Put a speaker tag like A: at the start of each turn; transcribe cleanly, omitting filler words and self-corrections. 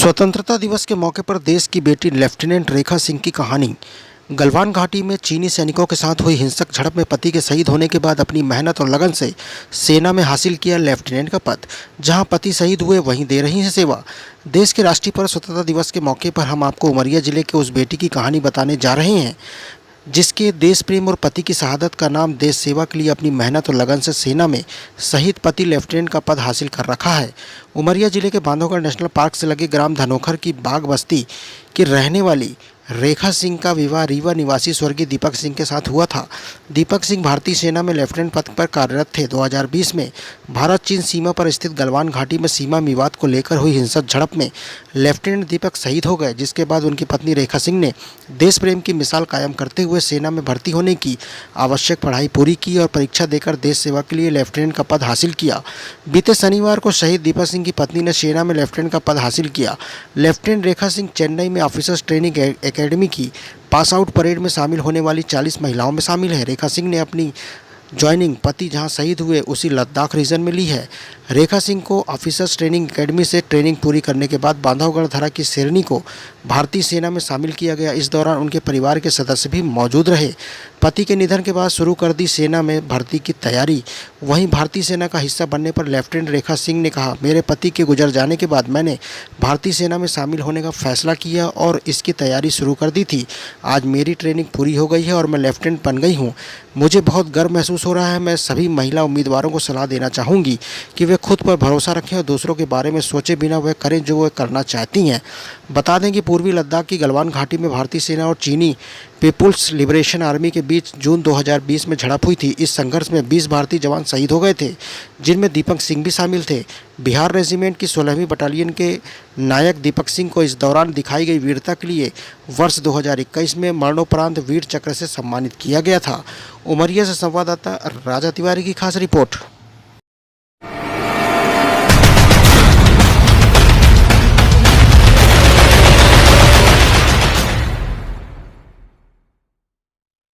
A: स्वतंत्रता दिवस के मौके पर देश की बेटी लेफ्टिनेंट रेखा सिंह की कहानी। गलवान घाटी में चीनी सैनिकों के साथ हुई हिंसक झड़प में पति के शहीद होने के बाद अपनी मेहनत और लगन से सेना में हासिल किया लेफ्टिनेंट का पद। जहां पति शहीद हुए वहीं दे रही हैं सेवा। देश के राष्ट्रीय पर्व स्वतंत्रता दिवस के मौके पर हम आपको उमरिया जिले के उस बेटी की कहानी बताने जा रहे हैं जिसके देश प्रेम और पति की शहादत का नाम देश सेवा के लिए अपनी मेहनत और लगन से सेना में शहीद पति लेफ्टिनेंट का पद हासिल कर रखा है। उमरिया जिले के बांधवगढ़ नेशनल पार्क से लगे ग्राम धनोखर की बाग बस्ती की रहने वाली रेखा सिंह का विवाह रीवा निवासी स्वर्गीय दीपक सिंह के साथ हुआ था। दीपक सिंह भारतीय सेना में लेफ्टिनेंट पद पर कार्यरत थे। 2020 में भारत चीन सीमा पर स्थित गलवान घाटी में सीमा विवाद को लेकर हुई हिंसक झड़प में लेफ्टिनेंट दीपक शहीद हो गए, जिसके बाद उनकी पत्नी रेखा सिंह ने देश प्रेम की मिसाल कायम करते हुए सेना में भर्ती होने की आवश्यक पढ़ाई पूरी की और परीक्षा देकर देश सेवा के लिए लेफ्टिनेंट का पद हासिल किया। बीते शनिवार को शहीद दीपक सिंह की पत्नी ने सेना में लेफ्टिनेंट का पद हासिल किया। लेफ्टिनेंट रेखा सिंह चेन्नई में ऑफिसर्स ट्रेनिंग एकेडमी की पास आउट परेड में शामिल होने वाली 40 महिलाओं में शामिल है। रेखा सिंह ने अपनी ज्वाइनिंग पति जहां शहीद हुए उसी लद्दाख रीजन में ली है। रेखा सिंह को ऑफिसर्स ट्रेनिंग एकेडमी से ट्रेनिंग पूरी करने के बाद बांधवगढ़ धरा की शेरनी को भारतीय सेना में शामिल किया गया। इस दौरान उनके परिवार के सदस्य भी मौजूद रहे। पति के निधन के बाद शुरू कर दी सेना में भर्ती की तैयारी। वहीं भारतीय सेना का हिस्सा बनने पर लेफ्टिनेंट रेखा सिंह ने कहा, मेरे पति के गुजर जाने के बाद मैंने भारतीय सेना में शामिल होने का फैसला किया और इसकी तैयारी शुरू कर दी थी। आज मेरी ट्रेनिंग पूरी हो गई है और मैं लेफ्टिनेंट बन गई हूँ। मुझे बहुत गर्व महसूस हो रहा है। मैं सभी महिला उम्मीदवारों को सलाह देना चाहूँगी कि वे खुद पर भरोसा रखें और दूसरों के बारे में सोचे बिना वह करें जो वे करना चाहती हैं। बता दें कि पूर्वी लद्दाख की गलवान घाटी में भारतीय सेना और चीनी पीपुल्स लिबरेशन आर्मी के बीच जून 2020 में झड़प हुई थी। इस संघर्ष में 20 भारतीय जवान शहीद हो गए थे, जिनमें दीपक सिंह भी शामिल थे। बिहार रेजिमेंट की 16वीं बटालियन के नायक दीपक सिंह को इस दौरान दिखाई गई वीरता के लिए वर्ष 2021 में मरणोपरांत वीर चक्र से सम्मानित किया गया था। उमरिया से संवाददाता राजा तिवारी की खास रिपोर्ट।